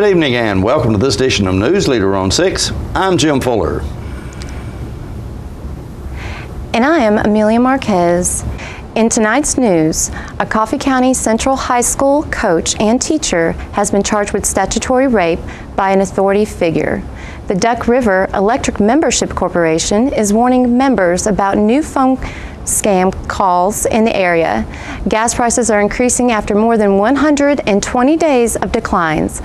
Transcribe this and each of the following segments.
Good evening and welcome to this edition of Newsleader on 6. I'm Jim Fuller. And I am Amelia Marquez. In tonight's news, a Coffee County Central High School coach and teacher has been charged with statutory rape by an authority figure. The Duck River Electric Membership Corporation is warning members about new phone scam calls in the area. Gas prices are increasing after more than 120 days of declines.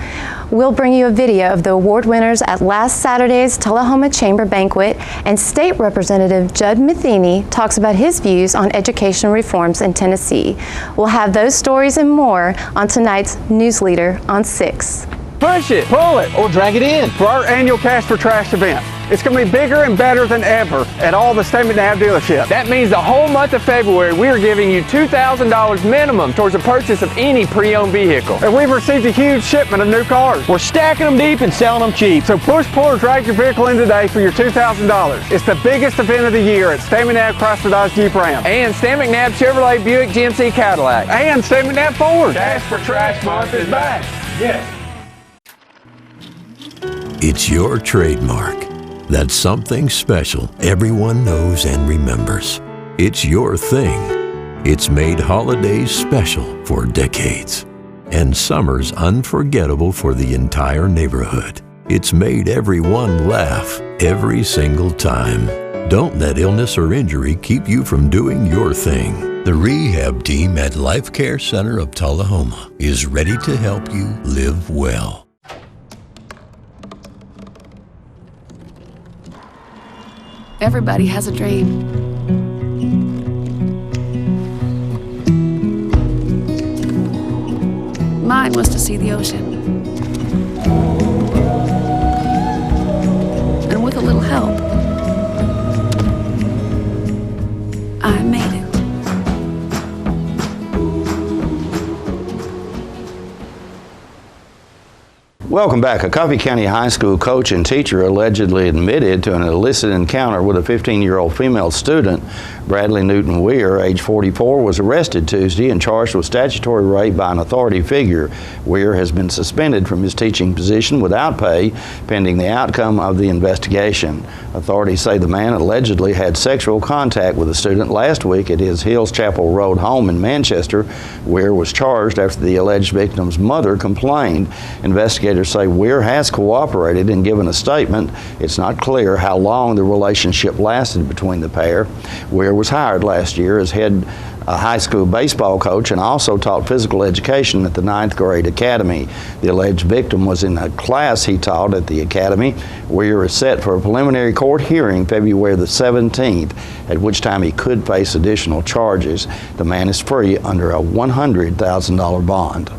We'll bring you a video of the award winners at last Saturday's Tullahoma Chamber Banquet, and State Representative Judd Matheny talks about his views on education reforms in Tennessee. We'll have those stories and more on tonight's Newsleader on 6. Push it, pull it, or drag it in for our annual Cash for Trash event. It's going to be bigger and better than ever at all the State McNabb dealerships. That means the whole month of February, we are giving you $2,000 minimum towards the purchase of any pre-owned vehicle. And we've received a huge shipment of new cars. We're stacking them deep and selling them cheap. So push, pull, or drag your vehicle in today for your $2,000. It's the biggest event of the year at State McNabb Chrysler Dodge Jeep Ram. And State McNabb Chevrolet Buick GMC Cadillac. And State McNabb Ford. Cash for Trash month is back. Yes. It's your trademark. That's something special everyone knows and remembers. It's your thing. It's made holidays special for decades and summers unforgettable for the entire neighborhood. It's made everyone laugh every single time. Don't let illness or injury keep you from doing your thing. The rehab team at Life Care Center of Tullahoma is ready to help you live well. Everybody has a dream. Mine was to see the ocean. And with a little help, I made it. Welcome back. A Coffee County High School coach and teacher allegedly admitted to an illicit encounter with a 15-year-old female student. Bradley Newton Weir, age 44, was arrested Tuesday and charged with statutory rape by an authority figure. Weir has been suspended from his teaching position without pay pending the outcome of the investigation. Authorities say the man allegedly had sexual contact with a student last week at his Hills Chapel Road home in Manchester. Weir was charged after the alleged victim's mother complained. Investigators say Weir has cooperated and given a statement. It's not clear how long the relationship lasted between the pair. Weir was hired last year as head high school baseball coach and also taught physical education at the 9th grade academy. The alleged victim was in a class he taught at the academy. Weir is set for a preliminary court hearing February the 17th, at which time he could face additional charges. The man is free under a $100,000 bond.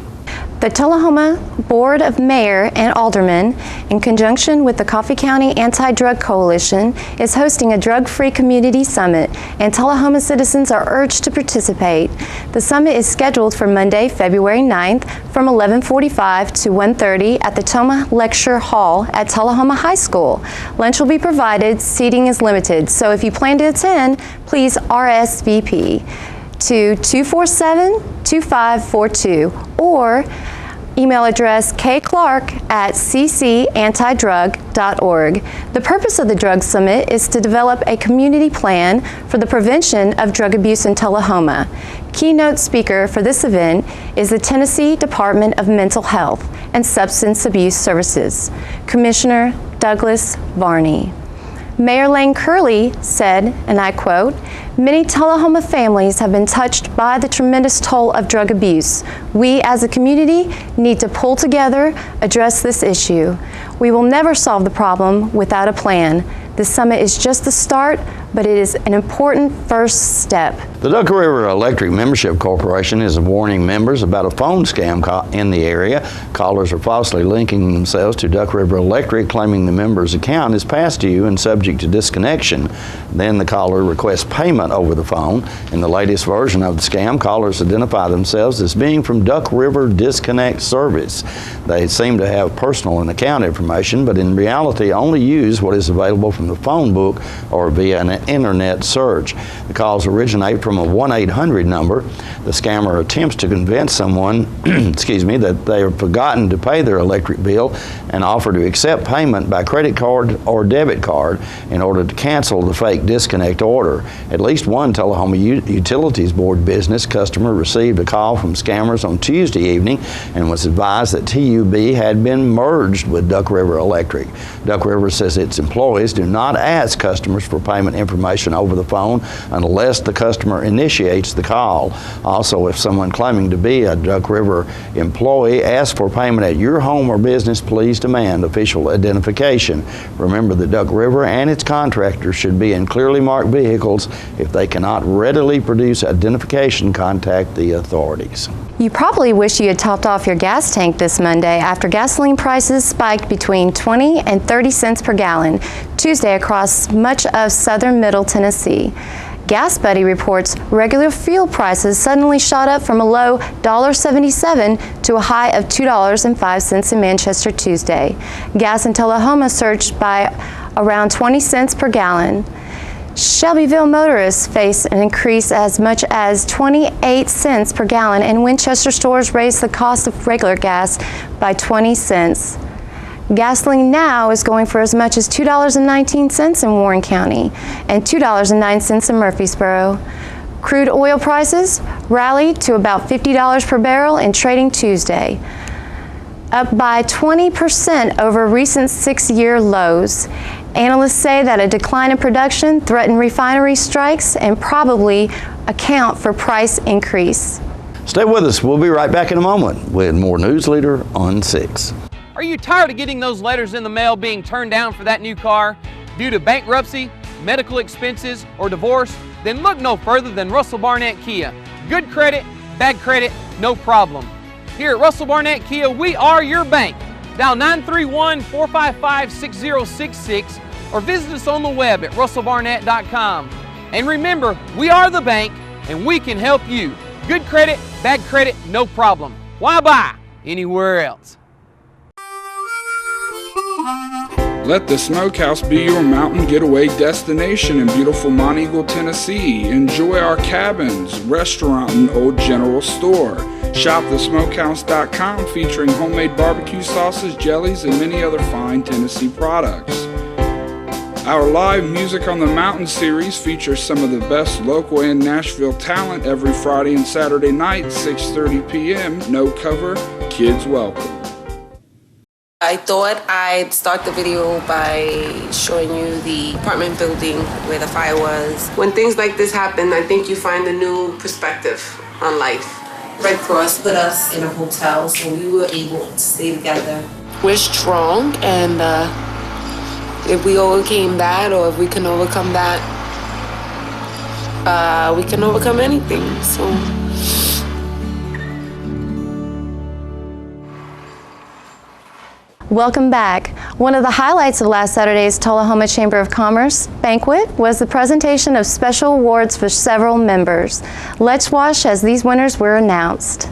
The Tullahoma Board of Mayor and Aldermen, in conjunction with the Coffee County Anti-Drug Coalition, is hosting a drug-free community summit, and Tullahoma citizens are urged to participate. The summit is scheduled for Monday, February 9th from 11:45 to 1:30 at the Toma Lecture Hall at Tullahoma High School. Lunch will be provided, seating is limited, so if you plan to attend, please RSVP to 247-2542 or email address kclark@ccantidrug.org. The purpose of the Drug Summit is to develop a community plan for the prevention of drug abuse in Tullahoma. Keynote speaker for this event is the Tennessee Department of Mental Health and Substance Abuse Services, Commissioner Douglas Varney. Mayor Lane Curley said, and I quote, "Many Tullahoma families have been touched by the tremendous toll of drug abuse. We as a community need to pull together, address this issue. We will never solve the problem without a plan. This summit is just the start, but it is an important first step." The Duck River Electric Membership Corporation is warning members about a phone scam in the area. Callers are falsely linking themselves to Duck River Electric, claiming the member's account is past due and subject to disconnection. Then the caller requests payment over the phone. In the latest version of the scam, callers identify themselves as being from Duck River Disconnect Service. They seem to have personal and account information, but in reality only use what is available from the phone book or via an internet search. The calls originate from a 1-800 number. The scammer attempts to convince someone that they have forgotten to pay their electric bill and offer to accept payment by credit card or debit card in order to cancel the fake disconnect order. At least one Tullahoma Utilities Board business customer received a call from scammers on Tuesday evening and was advised that TUB had been merged with Duck River Electric. Duck River says its employees do not ask customers for payment information over the phone unless the customer initiates the call. Also, if someone claiming to be a Duck River employee asks for payment at your home or business, please demand official identification. Remember that Duck River and its contractors should be in clearly marked vehicles. If they cannot readily produce identification, contact the authorities. You probably wish you had topped off your gas tank this Monday after gasoline prices spiked between 20 and 30 cents per gallon Tuesday across much of southern Middle Tennessee. Gas Buddy reports regular fuel prices suddenly shot up from a low $1.77 to a high of $2.05 in Manchester Tuesday. Gas in Tullahoma surged by around 20 cents per gallon. Shelbyville motorists face an increase as much as 28 cents per gallon, and Winchester stores raised the cost of regular gas by 20 cents. Gasoline now is going for as much as $2.19 in Warren County and $2.09 in Murfreesboro. Crude oil prices rallied to about $50 per barrel in trading Tuesday, up by 20% over recent 6-year lows. Analysts say that a decline in production threatened refinery strikes and probably account for price increase. Stay with us. We'll be right back in a moment with more Newsleader on 6. Are you tired of getting those letters in the mail being turned down for that new car due to bankruptcy, medical expenses, or divorce? Then look no further than Russell Barnett Kia. Good credit, bad credit, no problem. Here at Russell Barnett Kia, we are your bank. Dial 931-455-6066 or visit us on the web at russellbarnett.com. And remember, we are the bank and we can help you. Good credit, bad credit, no problem. Why buy anywhere else? Let the Smokehouse be your mountain getaway destination in beautiful Monteagle, Tennessee. Enjoy our cabins, restaurant, and old general store. Shop thesmokehouse.com featuring homemade barbecue sauces, jellies, and many other fine Tennessee products. Our live Music on the Mountain series features some of the best local and Nashville talent every Friday and Saturday night, 6:30 p.m. No cover, kids welcome. I thought I'd start the video by showing you the apartment building where the fire was. When things like this happen, I think you find a new perspective on life. Red Cross put us in a hotel, so we were able to stay together. We're strong, and if we overcame that, or if we can overcome that, we can overcome anything. So. Welcome back. One of the highlights of last Saturday's Tullahoma Chamber of Commerce banquet was the presentation of special awards for several members. Let's watch as these winners were announced.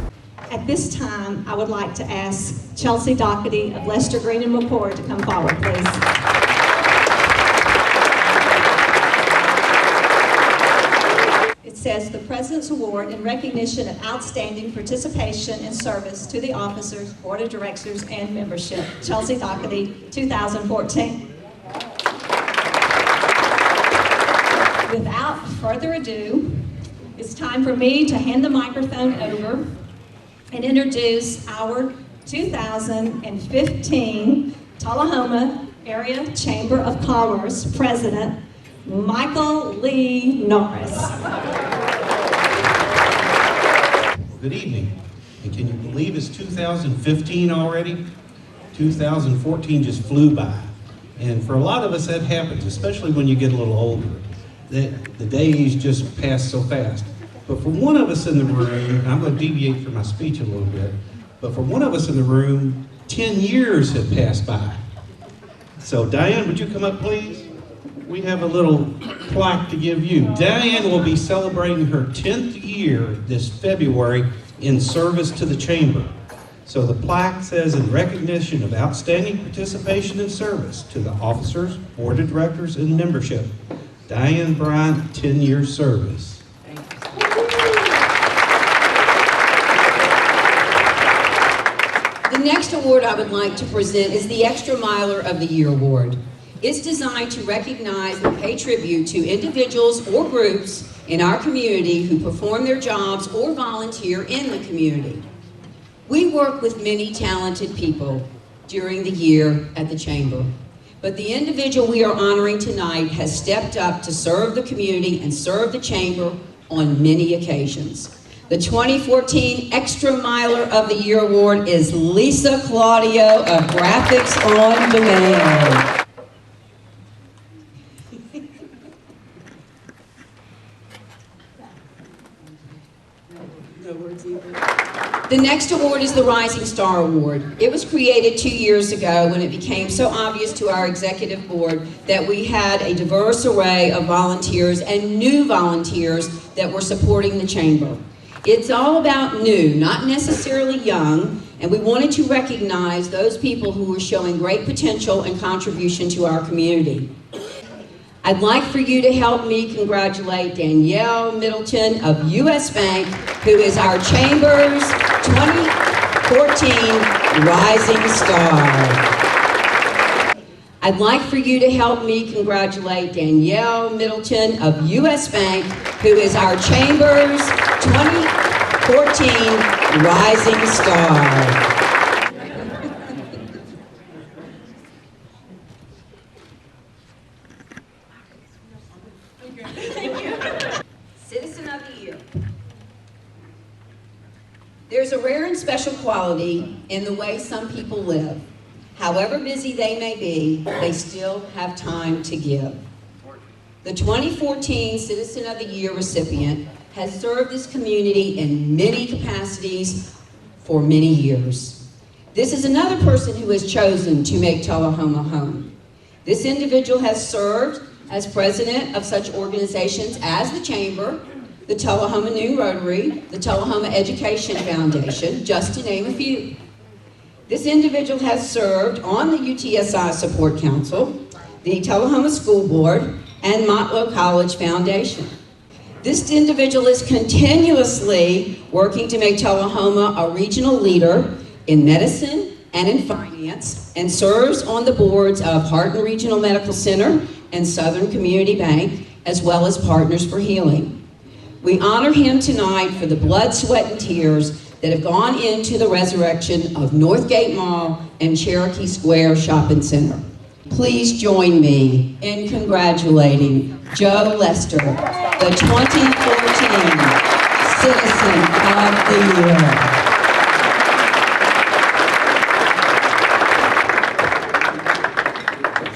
At this time, I would like to ask Chelsea Doherty of Lester Green and McCord to come forward, please. It says the President's Award in recognition of outstanding participation and service to the officers, Board of Directors, and membership. Chelsea Doherty, 2014. Without further ado, it's time for me to hand the microphone over and introduce our 2015 Tullahoma Area Chamber of Commerce President, Michael Lee Norris. Good evening. And can you believe it's 2015 already? 2014 just flew by. And for a lot of us that happens, especially when you get a little older. The days just pass so fast. But for one of us in the room, I'm going to deviate from my speech a little bit, but for one of us in the room, 10 years have passed by. So Diane, would you come up, please? We have a little plaque to give you. Diane will be celebrating her 10th year this February in service to the Chamber. So the plaque says, in recognition of outstanding participation and service to the officers, Board of Directors, and membership, Diane Bryant, 10-year service. The next award I would like to present is the Extra Miler of the Year Award. It's designed to recognize and pay tribute to individuals or groups in our community who perform their jobs or volunteer in the community. We work with many talented people during the year at the Chamber, but the individual we are honoring tonight has stepped up to serve the community and serve the Chamber on many occasions. The 2014 Extra Miler of the Year Award is Lisa Claudio of Graphics on Demand. The next award is the Rising Star Award. It was created 2 years ago when it became so obvious to our executive board that we had a diverse array of volunteers and new volunteers that were supporting the Chamber. It's all about new, not necessarily young, and we wanted to recognize those people who were showing great potential and contribution to our community. I'd like for you to help me congratulate Danielle Middleton of U.S. Bank, who is our Chamber's 2014 Rising Star. I'd like for you to help me congratulate Danielle Middleton of U.S. Bank, who is our Chamber's 2014 Rising Star. Citizen of the Year. There's a rare and special quality in the way some people live. However busy they may be, they still have time to give. The 2014 Citizen of the Year recipient has served this community in many capacities for many years. This is another person who has chosen to make Tullahoma home. This individual has served as president of such organizations as the Chamber, the Tullahoma New Rotary, the Tullahoma Education Foundation, just to name a few. This individual has served on the UTSI Support Council, the Tullahoma School Board, and Motlow College Foundation. This individual is continuously working to make Tullahoma a regional leader in medicine and in finance, and serves on the boards of Hardin Regional Medical Center and Southern Community Bank, as well as Partners for Healing. We honor him tonight for the blood, sweat, and tears that have gone into the resurrection of Northgate Mall and Cherokee Square Shopping Center. Please join me in congratulating Joe Lester, the 2014 Citizen of the Year.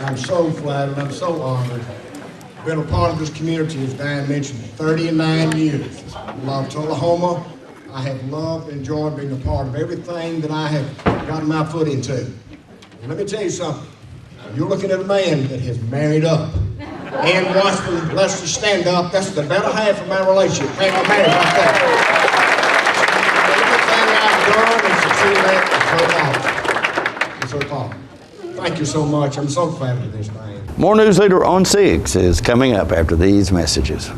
I'm so flattered, I'm so honored. Been a part of this community, as Diane mentioned, 39 years. Love Tullahoma. I have loved and enjoyed being a part of everything that I have gotten my foot into. And let me tell you something. You're looking at a man that has married up. Ann Washington, Lester, stand up. That's the better half of my relationship. Thank you, married like that. Everything I've done and succeeded at is so powerful. Thank you so much. I'm so glad of this, Diane. More Newsleader on 6 is coming up after these messages.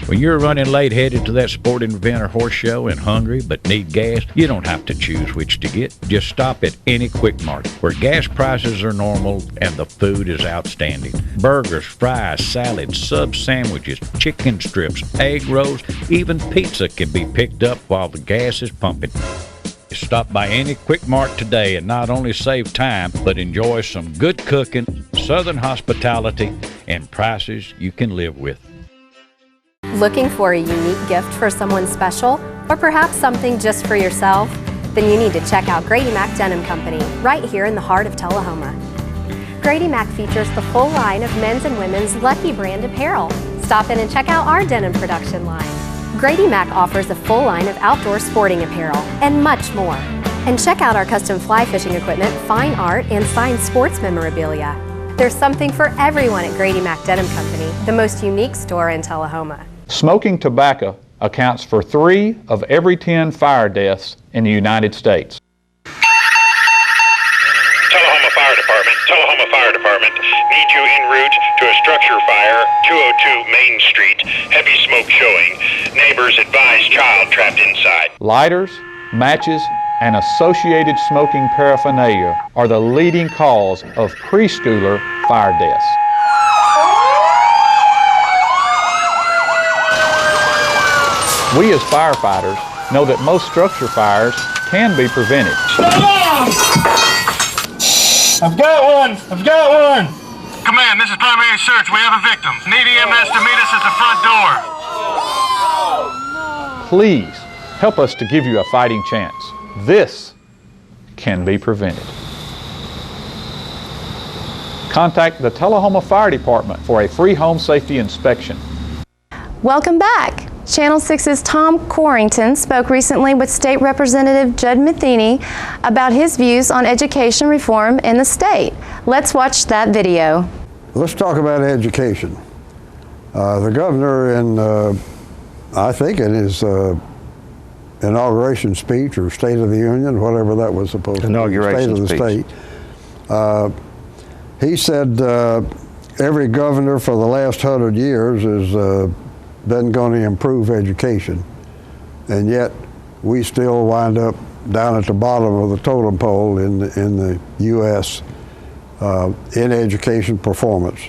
When you're running late headed to that sporting event or horse show and hungry but need gas, you don't have to choose which to get. Just stop at any Quick Mart where gas prices are normal and the food is outstanding. Burgers, fries, salads, sub sandwiches, chicken strips, egg rolls, even pizza can be picked up while the gas is pumping. Stop by any Quick Mart today and not only save time, but enjoy some good cooking, southern hospitality, and prices you can live with. Looking for a unique gift for someone special, or perhaps something just for yourself? Then you need to check out Grady Mac Denim Company, right here in the heart of Tullahoma. Grady Mac features the full line of men's and women's Lucky brand apparel. Stop in and check out our denim production line. Grady Mac offers a full line of outdoor sporting apparel and much more. And check out our custom fly fishing equipment, fine art, and signed sports memorabilia. There's something for everyone at Grady Mac Denim Company, the most unique store in Tullahoma. Smoking tobacco accounts for 3 of every 10 fire deaths in the United States. Tullahoma Fire Department need you en route to a structure fire, 202 Main Street. Heavy smoke showing. Neighbors advise child trapped inside. Lighters, matches, and associated smoking paraphernalia are the leading cause of preschooler fire deaths. We as firefighters know that most structure fires can be prevented. I've got one! I've got one! Command, this is primary search. We have a victim. Need EMS to meet us at the front door. Please help us to give you a fighting chance. This can be prevented. Contact the Tullahoma Fire Department for a free home safety inspection. Welcome back. Channel 6's Tom Corrington spoke recently with State Representative Judd Matheny about his views on education reform in the state. Let's watch that video. Let's talk about education. The governor, I think in his inauguration speech or State of the Union, whatever that was supposed to be, State of the State, he said every governor for the last 100 years has been going to improve education, and yet we still wind up down at the bottom of the totem pole in the U.S. In education performance.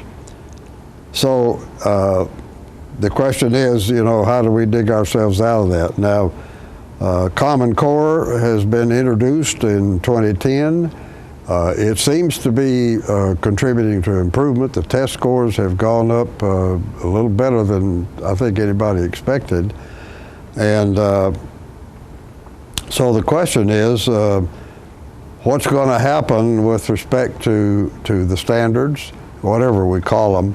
So the question is, how do we dig ourselves out of that? Now, Common Core has been introduced in 2010. It seems to be contributing to improvement. The test scores have gone up a little better than I think anybody expected. And so the question is, what's going to happen with respect to the standards, whatever we call them,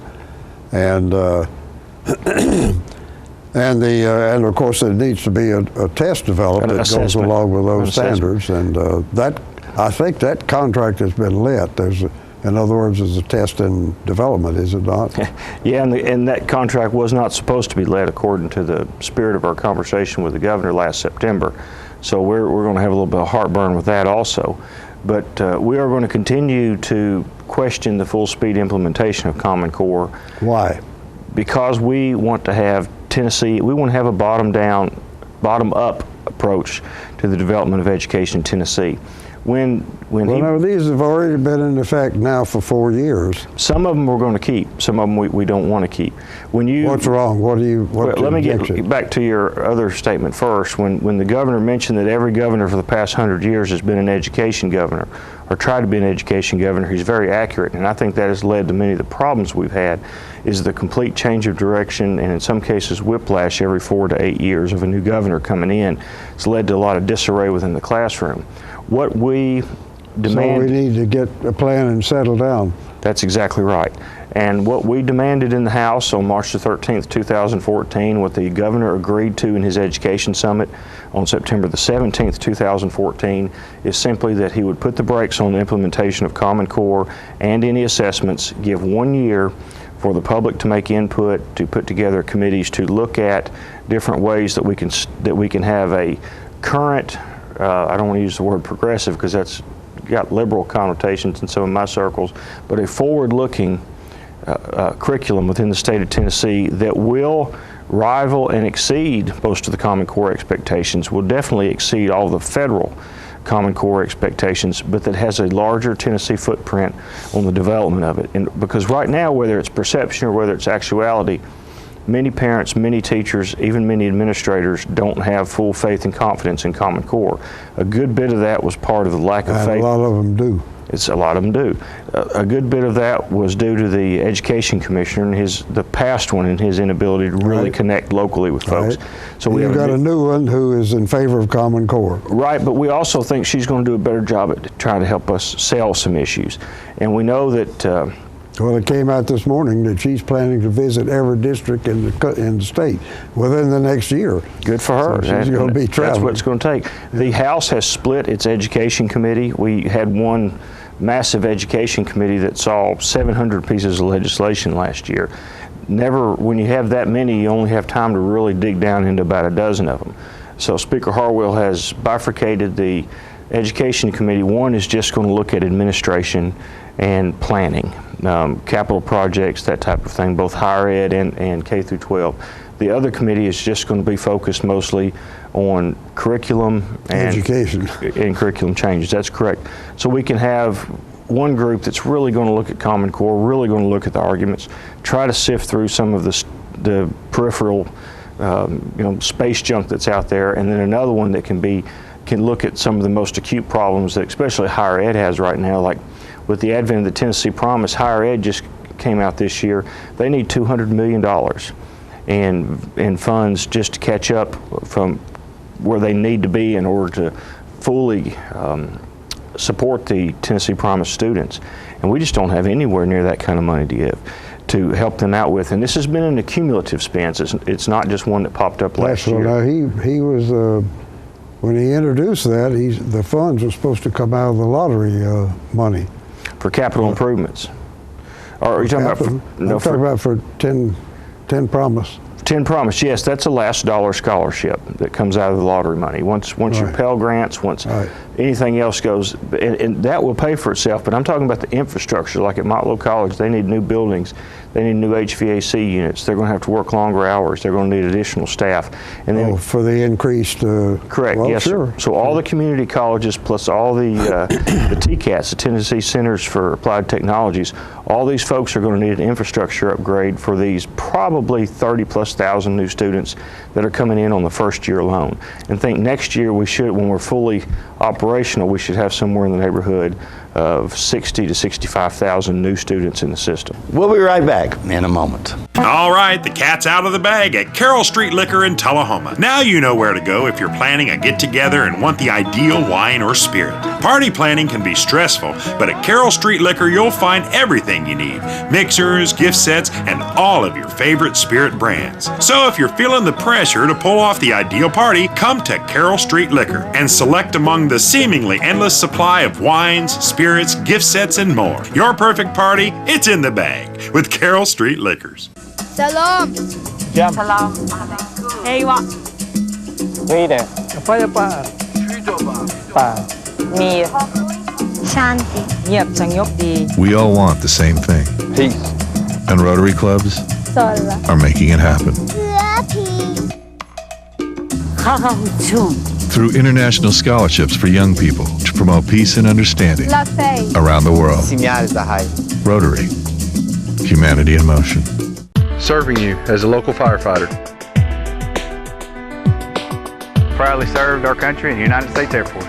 and and of course there needs to be a test developed that goes along with those standards, and I think that contract has been let. In other words, there's a test in development, is it not? Yeah, and that contract was not supposed to be let according to the spirit of our conversation with the governor last September. So we're going to have a little bit of heartburn with that also. But we are going to continue to question the full speed implementation of Common Core. Why? Because we want to have Tennessee, we want to have a bottom up approach to the development of education in Tennessee. Now, these have already been in effect now for 4 years. Some of them we're going to keep. Some of them we don't want to keep. What's wrong? Let me get back to your other statement first. When the governor mentioned that every governor for the past 100 years has been an education governor, or tried to be an education governor, he's very accurate, and I think that has led to many of the problems we've had, is the complete change of direction, and in some cases whiplash every 4 to 8 years of a new governor coming in. It's led to a lot of disarray within the classroom. What we demand... So we need to get a plan and settle down. That's exactly right. And what we demanded in the House on March the 13th, 2014, what the governor agreed to in his education summit on September the 17th, 2014, is simply that he would put the brakes on the implementation of Common Core and any assessments, give 1 year for the public to make input, to put together committees to look at different ways that we can have a current, I don't want to use the word progressive because that's got liberal connotations in some of my circles, but a forward-looking curriculum within the state of Tennessee that will rival and exceed most of the Common Core expectations, will definitely exceed all the federal Common Core expectations, but that has a larger Tennessee footprint on the development of it. And because right now, whether it's perception or whether it's actuality, many parents, many teachers, even many administrators don't have full faith and confidence in Common Core. A good bit of that was part of the lack of faith. A lot of them do. A lot of them do. A good bit of that was due to the education commissioner and the past one and his inability to really connect locally with folks. So we've got a new one who is in favor of Common Core. Right, but we also think she's going to do a better job at trying to help us sell some issues. And we know that well, it came out this morning that she's planning to visit every district in the state within the next year. Good for her. So she's going to be traveling. That's what it's going to take. The House has split its education committee. We had one massive education committee that saw 700 pieces of legislation last year. When you have that many, you only have time to really dig down into about a dozen of them. So Speaker Harwell has bifurcated the education committee. One is just going to look at administration and planning. capital projects, that type of thing, both higher ed and K through 12. The other committee is just going to be focused mostly on curriculum and education and curriculum changes. That's correct. So we can have one group that's really going to look at Common Core, really going to look at the arguments, try to sift through some of the peripheral space junk that's out there, and then another one that can look at some of the most acute problems that especially higher ed has right now. Like with the advent of the Tennessee Promise, higher ed just came out this year. They need $200 million in funds just to catch up from where they need to be in order to fully support the Tennessee Promise students. And we just don't have anywhere near that kind of money to give to help them out with. And this has been an accumulative spend. It's not just one that popped up last year. Now he was, when he introduced that, the funds were supposed to come out of the lottery money. For capital improvements. Or are you talking about? I'm talking about for 10 Promise. 10 Promise, yes, that's a last dollar scholarship that comes out of the lottery money. Once your Pell Grants, once anything else goes, and that will pay for itself, but I'm talking about the infrastructure. Like at Motlow College, they need new buildings, they need new HVAC units, they're going to have to work longer hours, they're going to need additional staff. And then, for the increased... correct, well, yes, sure. Sir. So all the community colleges plus all the TCATs, the Tennessee Centers for Applied Technologies, all these folks are going to need an infrastructure upgrade for these probably 30+ thousand new students that are coming in on the first year alone. And think next year we should, when we're fully operational, we should have somewhere in the neighborhood of 60 to 65,000 new students in the system. We'll be right back in a moment. All right, the cat's out of the bag at Carroll Street Liquor in Tullahoma. Now you know where to go if you're planning a get-together and want the ideal wine or spirit. Party planning can be stressful, but at Carroll Street Liquor you'll find everything you need. Mixers, gift sets, and all of your favorite spirit brands. So if you're feeling the pressure to pull off the ideal party, come to Carroll Street Liquor and select among the seemingly endless supply of wines, spirits, gift sets, and more. Your perfect party, it's in the bag with Carroll Street Liquors. Salam. Jam. Salam. Ewa. Rita. Apa pa? Pa. Mia. Shanti. Yep, Changyopdi. We all want the same thing. Peace. And Rotary clubs are making it happen. Through international scholarships for young people to promote peace and understanding around the world. Rotary. Humanity in motion. Serving you as a local firefighter. Proudly served our country in the United States Air Force.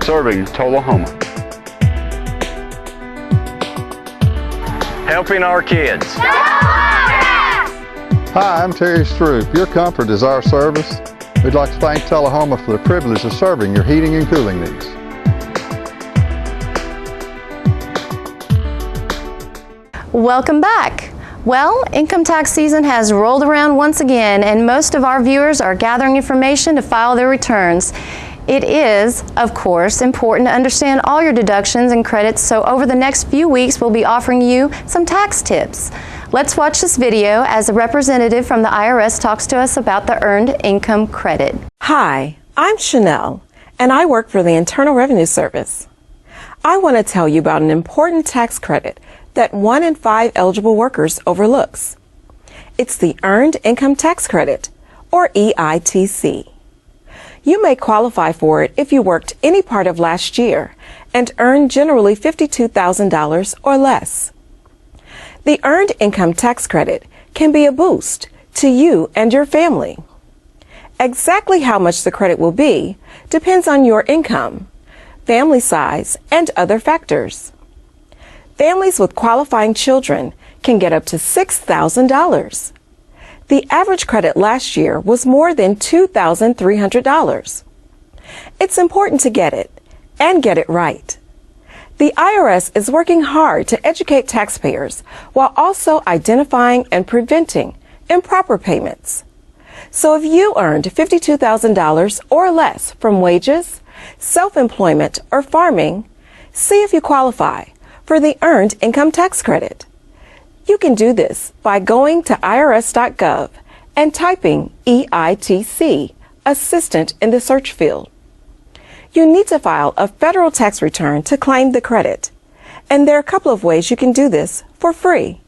Serving Tullahoma. Helping our kids. Hi, I'm Terry Stroop. Your comfort is our service. We'd like to thank Tullahoma for the privilege of serving your heating and cooling needs. Welcome back. Well, income tax season has rolled around once again, and most of our viewers are gathering information to file their returns. It is, of course, important to understand all your deductions and credits, so over the next few weeks we'll be offering you some tax tips. Let's watch this video as a representative from the IRS talks to us about the Earned Income Credit. Hi, I'm Chanel, and I work for the Internal Revenue Service. I want to tell you about an important tax credit that 1 in 5 eligible workers overlooks. It's the Earned Income Tax Credit, or EITC. You may qualify for it if you worked any part of last year and earned generally $52,000 or less. The Earned Income Tax Credit can be a boost to you and your family. Exactly how much the credit will be depends on your income, family size, and other factors. Families with qualifying children can get up to $6,000. The average credit last year was more than $2,300. It's important to get it, and get it right. The IRS is working hard to educate taxpayers while also identifying and preventing improper payments. So if you earned $52,000 or less from wages, self-employment, or farming, see if you qualify for the Earned Income Tax Credit. You can do this by going to irs.gov and typing EITC, Assistant, in the search field. You need to file a federal tax return to claim the credit. And there are a couple of ways you can do this for free.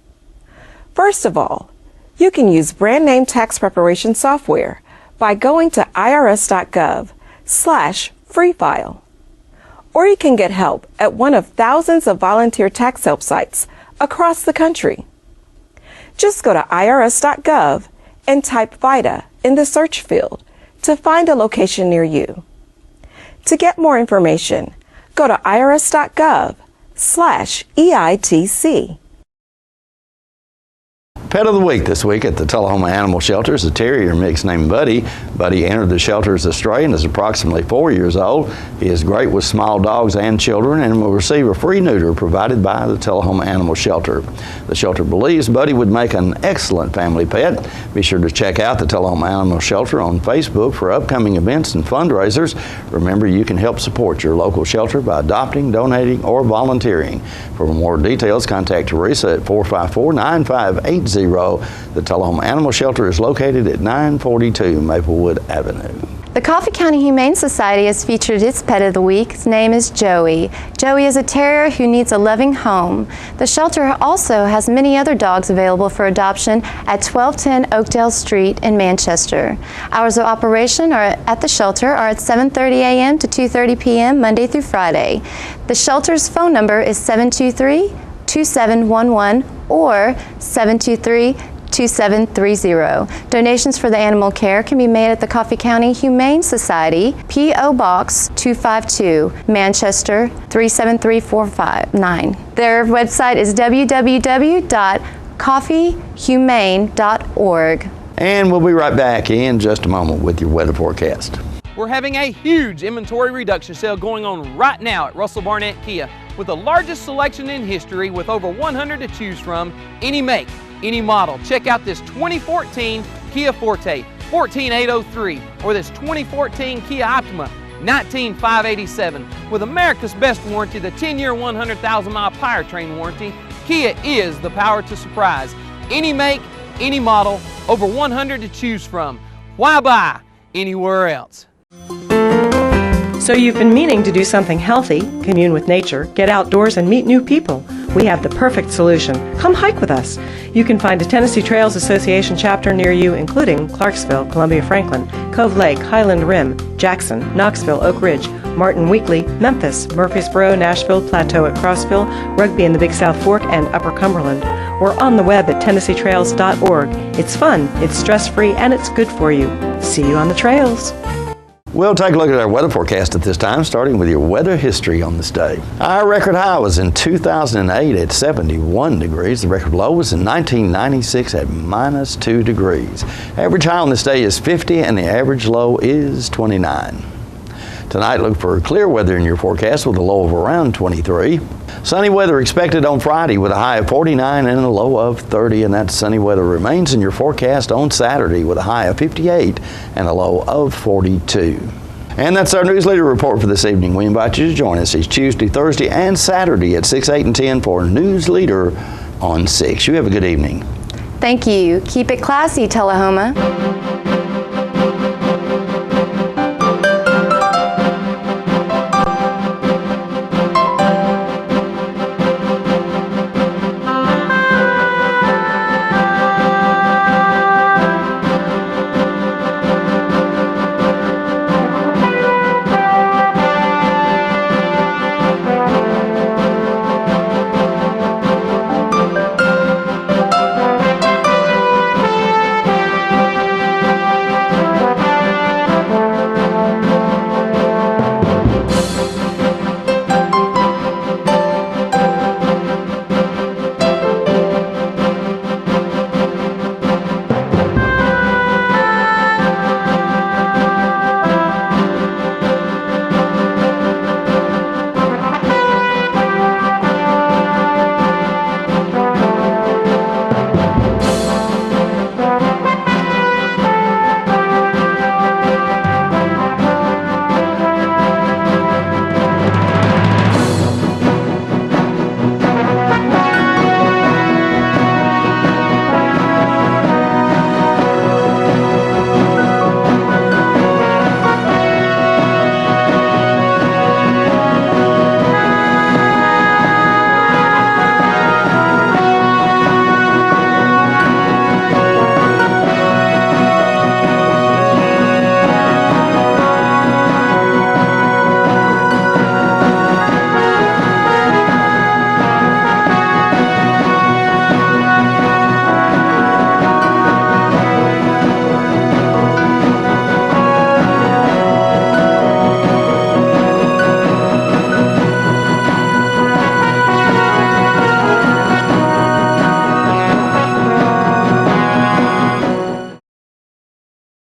First of all, you can use brand name tax preparation software by going to irs.gov/freefile. Or you can get help at one of thousands of volunteer tax help sites across the country. Just go to irs.gov and type VITA in the search field to find a location near you. To get more information, go to irs.gov/EITC. Pet of the week this week at the Tullahoma Animal Shelter is a terrier mix named Buddy. Buddy entered the shelter as a stray and is approximately 4 years old. He is great with small dogs and children and will receive a free neuter provided by the Tullahoma Animal Shelter. The shelter believes Buddy would make an excellent family pet. Be sure to check out the Tullahoma Animal Shelter on Facebook for upcoming events and fundraisers. Remember, you can help support your local shelter by adopting, donating, or volunteering. For more details, contact Teresa at 454-9580. The Tullahoma Animal Shelter is located at 942 Maplewood Avenue. The Coffee County Humane Society has featured its pet of the week. His name is Joey. Joey is a terrier who needs a loving home. The shelter also has many other dogs available for adoption at 1210 Oakdale Street in Manchester. Hours of operation at the shelter are at 7:30 a.m. to 2:30 p.m. Monday through Friday. The shelter's phone number is 723-2711 or 723-2730. Donations for the animal care can be made at the Coffee County Humane Society, P.O. Box 252, Manchester 37349. Their website is www.coffeehumane.org. And we'll be right back in just a moment with your weather forecast. We're having a huge inventory reduction sale going on right now at Russell Barnett Kia with the largest selection in history with over 100 to choose from, any make, any model. Check out this 2014 Kia Forte, 14803, or this 2014 Kia Optima, 19587. With America's best warranty, the 10-year, 100,000-mile powertrain warranty, Kia is the power to surprise. Any make, any model, over 100 to choose from. Why buy anywhere else? So you've been meaning to do something healthy, commune with nature, get outdoors and meet new people. We have the perfect solution. Come hike with us. You can find a Tennessee Trails Association chapter near you, including Clarksville, Columbia Franklin, Cove Lake, Highland Rim, Jackson, Knoxville, Oak Ridge, Martin Weakley, Memphis, Murfreesboro, Nashville, Plateau at Crossville, Rugby in the Big South Fork, and Upper Cumberland. We're on the web at TennesseeTrails.org. It's fun, it's stress-free, and it's good for you. See you on the trails. We'll take a look at our weather forecast at this time, starting with your weather history on this day. Our record high was in 2008 at 71 degrees. The record low was in 1996 at -2 degrees. Average high on this day is 50 and the average low is 29. Tonight, look for clear weather in your forecast with a low of around 23. Sunny weather expected on Friday with a high of 49 and a low of 30, and that sunny weather remains in your forecast on Saturday with a high of 58 and a low of 42. And that's our Newsleader report for this evening. We invite you to join us each Tuesday, Thursday, and Saturday at 6, 8, and 10 for Newsleader on 6. You have a good evening. Thank you. Keep it classy, Tullahoma.